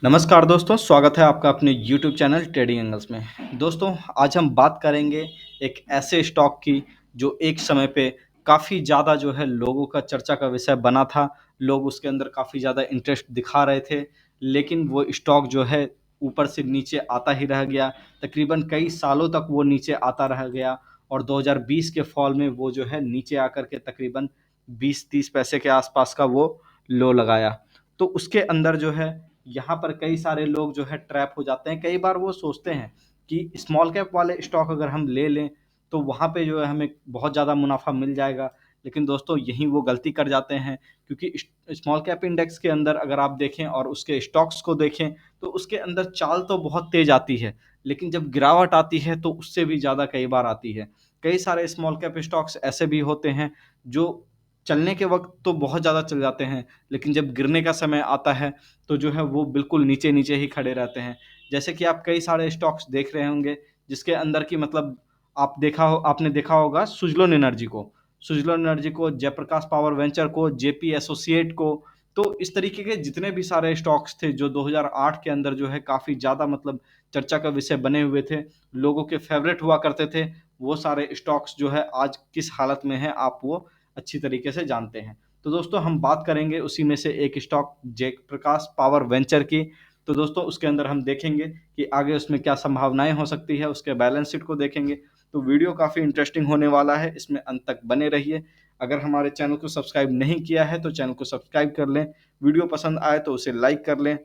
नमस्कार दोस्तों, स्वागत है आपका अपने यूट्यूब चैनल ट्रेडिंग एंगल्स में। दोस्तों, आज हम बात करेंगे एक ऐसे स्टॉक की जो एक समय पे काफ़ी ज़्यादा जो है लोगों का चर्चा का विषय बना था। लोग उसके अंदर काफ़ी ज़्यादा इंटरेस्ट दिखा रहे थे, लेकिन वो स्टॉक जो है ऊपर से नीचे आता ही रह गया। तकरीबन कई सालों तक वो नीचे आता रह गया और 2020 के फॉल में वो जो है नीचे आकर के तकरीबन 20-30 पैसे के आसपास का वो लो लगाया। तो उसके अंदर जो है यहाँ पर कई सारे लोग जो है ट्रैप हो जाते हैं। कई बार वो सोचते हैं कि स्मॉल कैप वाले स्टॉक अगर हम ले लें तो वहाँ पे जो है हमें बहुत ज़्यादा मुनाफा मिल जाएगा। लेकिन दोस्तों, यहीं वो गलती कर जाते हैं, क्योंकि स्मॉल कैप इंडेक्स के अंदर अगर आप देखें और उसके स्टॉक्स को देखें तो उसके अंदर चाल तो बहुत तेज आती है, लेकिन जब गिरावट आती है तो उससे भी ज़्यादा कई बार आती है। कई सारे स्मॉल कैप स्टॉक्स ऐसे भी होते हैं जो चलने के वक्त तो बहुत ज़्यादा चल जाते हैं, लेकिन जब गिरने का समय आता है तो जो है वो बिल्कुल नीचे-नीचे ही खड़े रहते हैं। जैसे कि आप कई सारे स्टॉक्स देख रहे होंगे जिसके अंदर की मतलब आपने देखा होगा सुज़लोन एनर्जी को, जयप्रकाश पावर वेंचर को, जेपी एसोसिएट को। तो इस तरीके के जितने भी सारे स्टॉक्स थे जो 2008 के अंदर जो है काफ़ी ज़्यादा मतलब चर्चा का विषय बने हुए थे, लोगों के फेवरेट हुआ करते थे, वो सारे स्टॉक्स जो है आज किस हालत में हैं आप वो अच्छी तरीके से जानते हैं। तो दोस्तों, हम बात करेंगे उसी में से एक स्टॉक जयप्रकाश पावर वेंचर की। तो दोस्तों, उसके अंदर हम देखेंगे कि आगे उसमें क्या संभावनाएँ हो सकती है, उसके बैलेंस शीट को देखेंगे। तो वीडियो काफ़ी इंटरेस्टिंग होने वाला है, इसमें अंत तक बने रहिए। अगर हमारे चैनल को सब्सक्राइब नहीं किया है तो चैनल को सब्सक्राइब कर लें, वीडियो पसंद आए तो उसे लाइक कर लें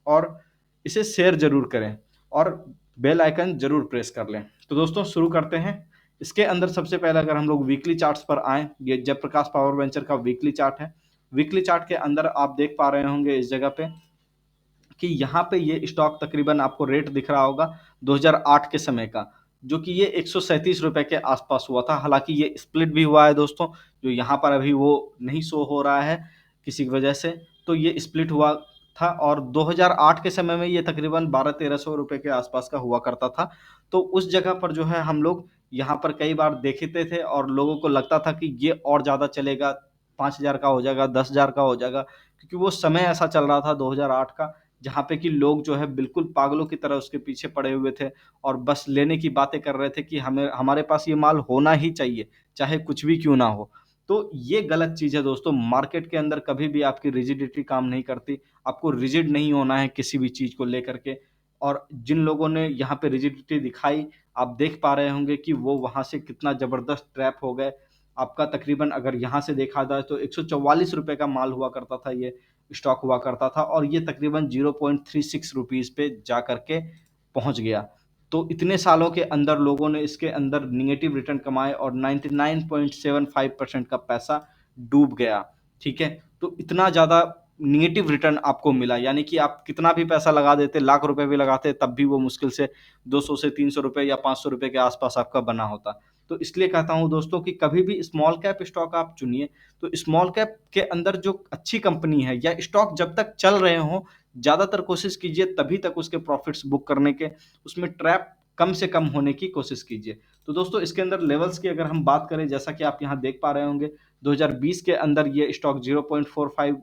और इसे शेयर ज़रूर करें और बेल आइकन ज़रूर प्रेस कर लें। तो दोस्तों, शुरू करते हैं। इसके अंदर सबसे पहले अगर हम लोग वीकली चार्ट्स पर आएँ, ये जयप्रकाश पावर वेंचर का वीकली चार्ट है। वीकली चार्ट के अंदर आप देख पा रहे होंगे इस जगह पे कि यहाँ पे ये स्टॉक तकरीबन आपको रेट दिख रहा होगा 2008 के समय का, जो कि ये ₹137 के आसपास हुआ था। हालाँकि ये स्प्लिट भी हुआ है दोस्तों, जो यहाँ पर अभी वो नहीं शो हो रहा है किसी की वजह से। तो ये स्प्लिट हुआ था और 2008 के समय में ये तकरीबन ₹1200-1300 के आसपास का हुआ करता था। तो उस जगह पर जो है हम लोग यहाँ पर कई बार देखते थे और लोगों को लगता था कि ये और ज़्यादा चलेगा, 5000 का हो जाएगा, 10,000 का हो जाएगा, क्योंकि वो समय ऐसा चल रहा था 2008 का, जहाँ पे कि लोग जो है बिल्कुल पागलों की तरह उसके पीछे पड़े हुए थे और बस लेने की बातें कर रहे थे कि हमें हमारे पास ये माल होना ही चाहिए, चाहे कुछ भी क्यों ना हो। तो ये गलत चीज़ है दोस्तों, मार्केट के अंदर कभी भी आपकी रिजिडिटी काम नहीं करती। आपको रिजिड नहीं होना है किसी भी चीज़ को लेकर के, और जिन लोगों ने यहाँ पे रिजिडिटी दिखाई, आप देख पा रहे होंगे कि वो वहाँ से कितना ज़बरदस्त ट्रैप हो गए। आपका तकरीबन अगर यहाँ से देखा जाए तो ₹144 का माल हुआ करता था, ये स्टॉक हुआ करता था और ये तकरीबन ₹0.36 पे जा कर के पहुँच गया। तो इतने सालों के अंदर लोगों ने इसके अंदर नेगेटिव रिटर्न कमाए और 99.75% का पैसा डूब गया, ठीक है? तो इतना ज़्यादा नेगेटिव रिटर्न आपको मिला, यानी कि आप कितना भी पैसा लगा देते, लाख रुपए भी लगाते, तब भी वो मुश्किल से 200 से ₹300 या ₹500 के आसपास आपका बना होता। तो इसलिए कहता हूँ दोस्तों कि कभी भी स्मॉल कैप स्टॉक आप चुनिए, तो स्मॉल कैप के अंदर जो अच्छी कंपनी है या स्टॉक जब तक चल रहे हों, ज़्यादातर कोशिश कीजिए तभी तक उसके प्रॉफ़िट्स बुक करने के, उसमें ट्रैप कम से कम होने की कोशिश कीजिए। तो दोस्तों, इसके अंदर लेवल्स की अगर हम बात करें, जैसा कि आप यहाँ देख पा रहे होंगे, 2020 के अंदर ये स्टॉक 0.45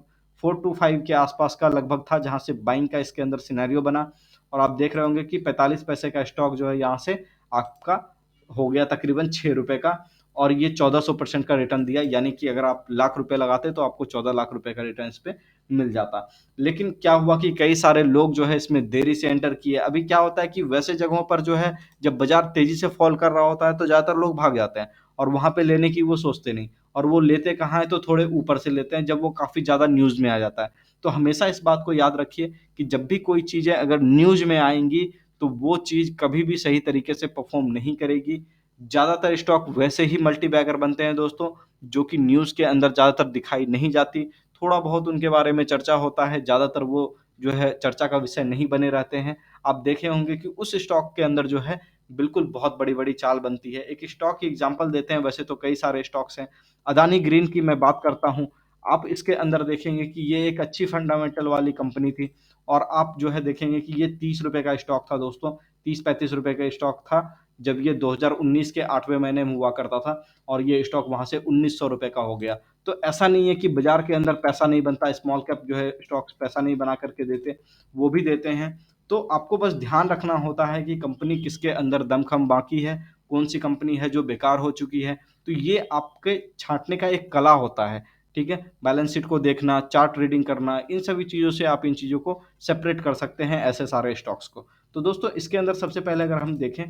425 के आसपास का लगभग था, जहाँ से बाइंग का इसके अंदर सिनेरियो बना और आप देख रहे होंगे कि 45 पैसे का स्टॉक जो है यहाँ से आपका हो गया तकरीबन ₹6 का और ये 1400% का रिटर्न दिया, यानी कि अगर आप लाख रुपए लगाते तो आपको 14 लाख रुपए का रिटर्न इस पे मिल जाता। लेकिन क्या हुआ कि कई सारे लोग जो है इसमें देरी से एंटर किए। अभी क्या होता है कि वैसे जगहों पर जो है जब बाज़ार तेज़ी से फ़ॉल कर रहा होता है तो ज़्यादातर लोग भाग जाते हैं और वहाँ पे लेने की वो सोचते नहीं, और वो लेते कहाँ हैं तो थोड़े ऊपर से लेते हैं जब वो काफ़ी ज़्यादा न्यूज़ में आ जाता है। तो हमेशा इस बात को याद रखिए कि जब भी कोई चीज़ें अगर न्यूज़ में आएँगी तो वो चीज़ कभी भी सही तरीके से परफ़ॉर्म नहीं करेगी। ज़्यादातर स्टॉक वैसे ही मल्टी बैगर बनते हैं दोस्तों, जो कि न्यूज़ के अंदर ज़्यादातर दिखाई नहीं जाती। थोड़ा बहुत उनके बारे में चर्चा होता है, ज़्यादातर वो जो है चर्चा का विषय नहीं बने रहते हैं। आप देखे होंगे कि उस स्टॉक के अंदर जो है बिल्कुल बहुत बड़ी-बड़ी चाल बनती है। एक स्टॉक की एग्ज़ाम्पल देते हैं, वैसे तो कई सारे स्टॉक्स हैं। अदानी ग्रीन की मैं बात करता हूँ। आप इसके अंदर देखेंगे कि ये एक अच्छी फंडामेंटल वाली कंपनी थी और आप जो है देखेंगे कि ये ₹30 का स्टॉक था दोस्तों, 30-35 रुपए का स्टॉक था। जब ये 2019 के 8वें महीने में हुआ करता था और ये स्टॉक वहाँ से ₹1900 का हो गया। तो ऐसा नहीं है कि बाज़ार के अंदर पैसा नहीं बनता, स्मॉल कैप जो है स्टॉक्स पैसा नहीं बना कर के देते, वो भी देते हैं। तो आपको बस ध्यान रखना होता है कि कंपनी किसके अंदर दमखम बाकी है, कौन-सी कंपनी है जो बेकार हो चुकी है। तो ये आपके छाँटने का एक कला होता है, ठीक है? बैलेंस शीट को देखना, चार्ट रीडिंग करना, इन सभी चीज़ों से आप इन चीज़ों को सेपरेट कर सकते हैं ऐसे सारे स्टॉक्स को। तो दोस्तों इसके अंदर सबसे पहले अगर हम देखें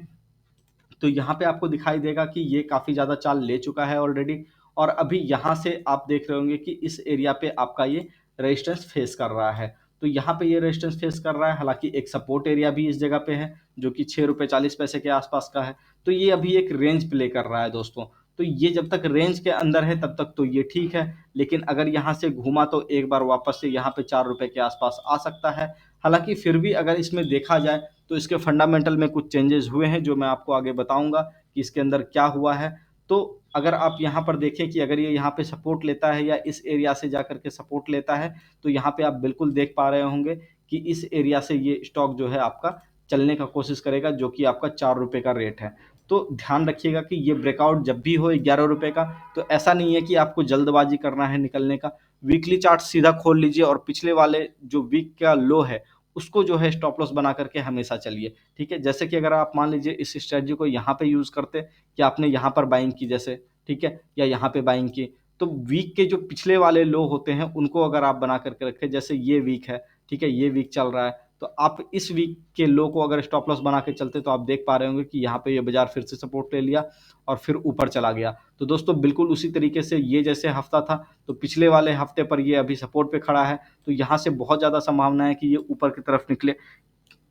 तो यहाँ पे आपको दिखाई देगा कि ये काफ़ी ज़्यादा चाल ले चुका है ऑलरेडी और अभी यहाँ से आप देख रहे होंगे कि इस एरिया पे आपका ये रेजिस्टेंस फेस कर रहा है। तो यहाँ पे ये रेजिस्टेंस फेस कर रहा है, हालाँकि एक सपोर्ट एरिया भी इस जगह पे है, जो कि ₹6.40 के आसपास का है। तो ये अभी एक रेंज प्ले कर रहा है दोस्तों। तो ये जब तक रेंज के अंदर है तब तक तो ये ठीक है, लेकिन अगर यहाँ से घूमा तो एक बार वापस से यहाँ पे ₹4 के आसपास आ सकता है। हालाँकि फिर भी अगर इसमें देखा जाए तो इसके फंडामेंटल में कुछ चेंजेस हुए हैं जो मैं आपको आगे बताऊँगा कि इसके अंदर क्या हुआ है। तो अगर आप यहाँ पर देखें कि अगर ये यहाँ पे सपोर्ट लेता है या इस एरिया से जाकर के सपोर्ट लेता है, तो यहाँ पे आप बिल्कुल देख पा रहे होंगे कि इस एरिया से ये स्टॉक जो है आपका चलने का कोशिश करेगा, जो कि आपका ₹4 का रेट है। तो ध्यान रखिएगा कि ये ब्रेकआउट जब भी हो ₹11 का, तो ऐसा नहीं है कि आपको जल्दबाज़ी करना है निकलने का। वीकली चार्ट सीधा खोल लीजिए और पिछले वाले जो वीक का लो है, उसको जो है स्टॉप लॉस बना करके हमेशा चलिए, ठीक है? जैसे कि अगर आप मान लीजिए इस स्ट्रैटेजी को यहाँ पे यूज़ करते कि आपने यहाँ पर बाइंग की जैसे, ठीक है? या यहाँ पे बाइंग की, तो वीक के जो पिछले वाले लो होते हैं, उनको अगर आप बना करके रखें, जैसे ये वीक है, ठीक है? ये वीक चल रहा है, तो आप इस वीक के लो को अगर स्टॉप लॉस बना के चलते, तो आप देख पा रहे होंगे कि यहाँ पे ये बाज़ार फिर से सपोर्ट ले लिया और फिर ऊपर चला गया। तो दोस्तों बिल्कुल उसी तरीके से ये जैसे हफ्ता था, तो पिछले वाले हफ्ते पर ये अभी सपोर्ट पे खड़ा है, तो यहाँ से बहुत ज़्यादा संभावना है कि ये ऊपर की तरफ निकले।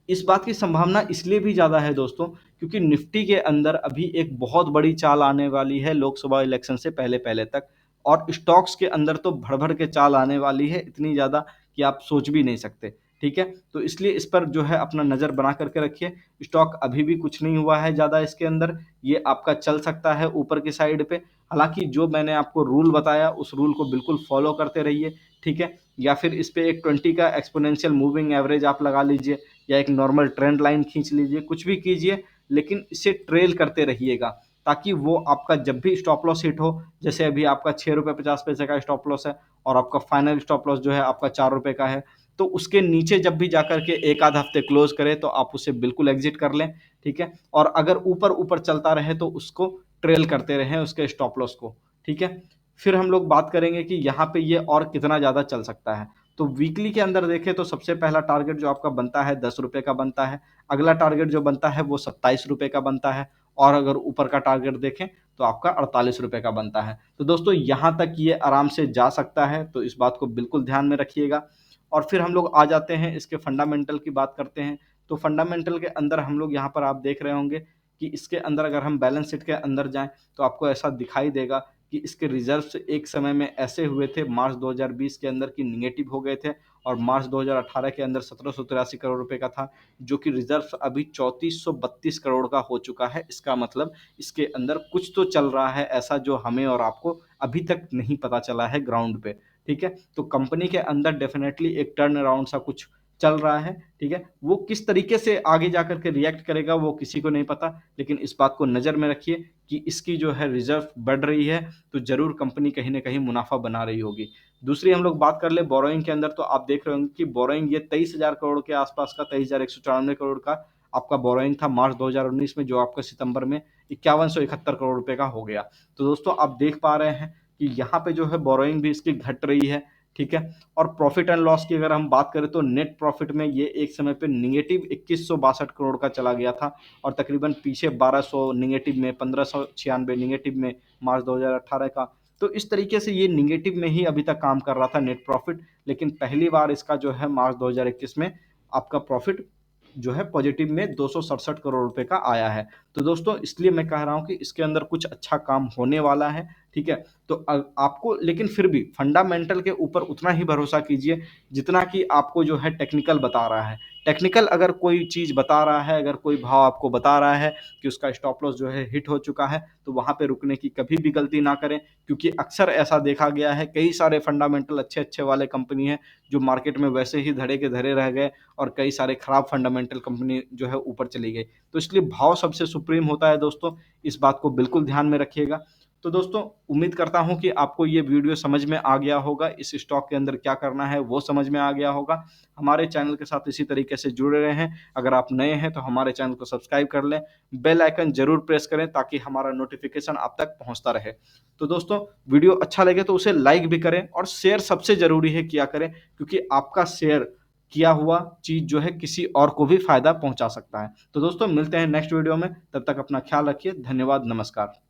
इस बात की संभावना इसलिए भी ज़्यादा है दोस्तों, क्योंकि निफ्टी के अंदर अभी एक बहुत बड़ी चाल आने वाली है लोकसभा इलेक्शन से पहले-पहले तक और स्टॉक्स के अंदर तो भर-भर के चाल आने वाली है, इतनी ज़्यादा कि आप सोच भी नहीं सकते, ठीक है? तो इसलिए इस पर जो है अपना नज़र बना कर के रखिए। स्टॉक अभी भी कुछ नहीं हुआ है ज़्यादा इसके अंदर, ये आपका चल सकता है ऊपर की साइड पे। हालाँकि जो मैंने आपको रूल बताया, उस रूल को बिल्कुल फ़ॉलो करते रहिए, ठीक है? या फिर इस पे एक 20 का एक्स्पोनेंशियल मूविंग एवरेज आप लगा लीजिए या एक नॉर्मल ट्रेंड लाइन खींच लीजिए, कुछ भी कीजिए, लेकिन इसे ट्रेल करते रहिएगा, ताकि वो आपका जब भी स्टॉप लॉस हिट हो, जैसे अभी आपका ₹6.50 का स्टॉप लॉस है और आपका फाइनल स्टॉप लॉस जो है आपका ₹4 का है, तो उसके नीचे जब भी जाकर के 1 आध हफ्ते क्लोज़ करे, तो आप उसे बिल्कुल एग्ज़िट कर लें, ठीक है? और अगर ऊपर-ऊपर चलता रहे, तो उसको ट्रेल करते रहें उसके स्टॉप लॉस को, ठीक है? फिर हम लोग बात करेंगे कि यहाँ पे ये और कितना ज़्यादा चल सकता है। तो वीकली के अंदर देखें तो सबसे पहला टारगेट जो आपका बनता है ₹10 का बनता है। अगला टारगेट जो बनता है वो ₹27 का बनता है और अगर ऊपर का टारगेट देखें तो आपका ₹48 का बनता है। तो दोस्तों यहाँ तक ये आराम से जा सकता है, तो इस बात को बिल्कुल ध्यान में रखिएगा। और फिर हम लोग आ जाते हैं इसके फंडामेंटल की बात करते हैं। तो फंडामेंटल के अंदर हम लोग यहाँ पर आप देख रहे होंगे कि इसके अंदर अगर हम बैलेंस शीट के अंदर जाएँ तो आपको ऐसा दिखाई देगा कि इसके रिज़र्व्स एक समय में ऐसे हुए थे मार्च 2020 के अंदर कि नेगेटिव हो गए थे और मार्च 2018 के अंदर 1783 करोड़ रुपए का था, जो कि रिज़र्व्स अभी 3432 करोड़ का हो चुका है। इसका मतलब इसके अंदर कुछ तो चल रहा है ऐसा जो हमें और आपको अभी तक नहीं पता चला है ग्राउंड पे, ठीक है? तो कंपनी के अंदर डेफ़िनेटली एक टर्न अराउंड सा कुछ चल रहा है, ठीक है? वो किस तरीके से आगे जाकर के रिएक्ट करेगा वो किसी को नहीं पता, लेकिन इस बात को नज़र में रखिए कि इसकी जो है रिज़र्व बढ़ रही है, तो ज़रूर कंपनी कहीं न कहीं मुनाफ़ा बना रही होगी। दूसरी हम लोग बात कर लें बोरोइंग के अंदर तो आप देख रहे होंगे कि बोरोइंग ये 23,000 करोड़ के आसपास का 23,194 करोड़ का आपका बोरोइंग था मार्च 2019 में जो आपका सितंबर में 5171 करोड़ रुपए का हो गया। तो दोस्तों आप देख पा रहे हैं कि यहाँ पे जो है बोरोइंग भी इसकी घट रही है, ठीक है? और प्रॉफ़िट एंड लॉस की अगर हम बात करें तो नेट प्रॉफ़िट में ये एक समय पे नेगेटिव 2162 करोड़ का चला गया था और तकरीबन पीछे 1200 नेगेटिव में 1596 नेगेटिव में मार्च 2018 का। तो इस तरीके से ये नेगेटिव में ही अभी तक काम कर रहा था नेट प्रॉफ़िट, लेकिन पहली बार इसका जो है मार्च 2021 में आपका प्रॉफ़िट जो है पॉजिटिव में 267 करोड़ रुपए का आया है। तो दोस्तों इसलिए मैं कह रहा हूँ कि इसके अंदर कुछ अच्छा काम होने वाला है, ठीक है? तो आपको लेकिन फिर भी फंडामेंटल के ऊपर उतना ही भरोसा कीजिए जितना कि आपको जो है टेक्निकल बता रहा है। टेक्निकल अगर कोई चीज़ बता रहा है, अगर कोई भाव आपको बता रहा है कि उसका स्टॉप लॉस जो है हिट हो चुका है, तो वहाँ पे रुकने की कभी भी गलती ना करें, क्योंकि अक्सर ऐसा देखा गया है, कई सारे फंडामेंटल अच्छे-अच्छे वाले कंपनी हैं, जो मार्केट में वैसे ही धड़े के धरे रह गए और कई सारे खराब फंडामेंटल कंपनी जो है ऊपर चली गई। तो इसलिए भाव सबसे सुप्रीम होता है दोस्तों, इस बात को बिल्कुल ध्यान में रखिएगा। तो दोस्तों, उम्मीद करता हूँ कि आपको ये वीडियो समझ में आ गया होगा, इस स्टॉक के अंदर क्या करना है वो समझ में आ गया होगा। हमारे चैनल के साथ इसी तरीके से जुड़े रहें। अगर आप नए हैं तो हमारे चैनल को सब्सक्राइब कर लें, बेल आइकन ज़रूर प्रेस करें ताकि हमारा नोटिफ़िकेशन आप तक पहुँचता रहे। तो दोस्तों, वीडियो अच्छा लगे तो उसे लाइक भी करें और शेयर सबसे ज़रूरी है किया करें, क्योंकि आपका शेयर किया हुआ चीज़ जो है किसी और को भी फ़ायदा पहुँचा सकता है। तो दोस्तों, मिलते हैं नेक्स्ट वीडियो में, तब तक अपना ख्याल रखिए। धन्यवाद, नमस्कार।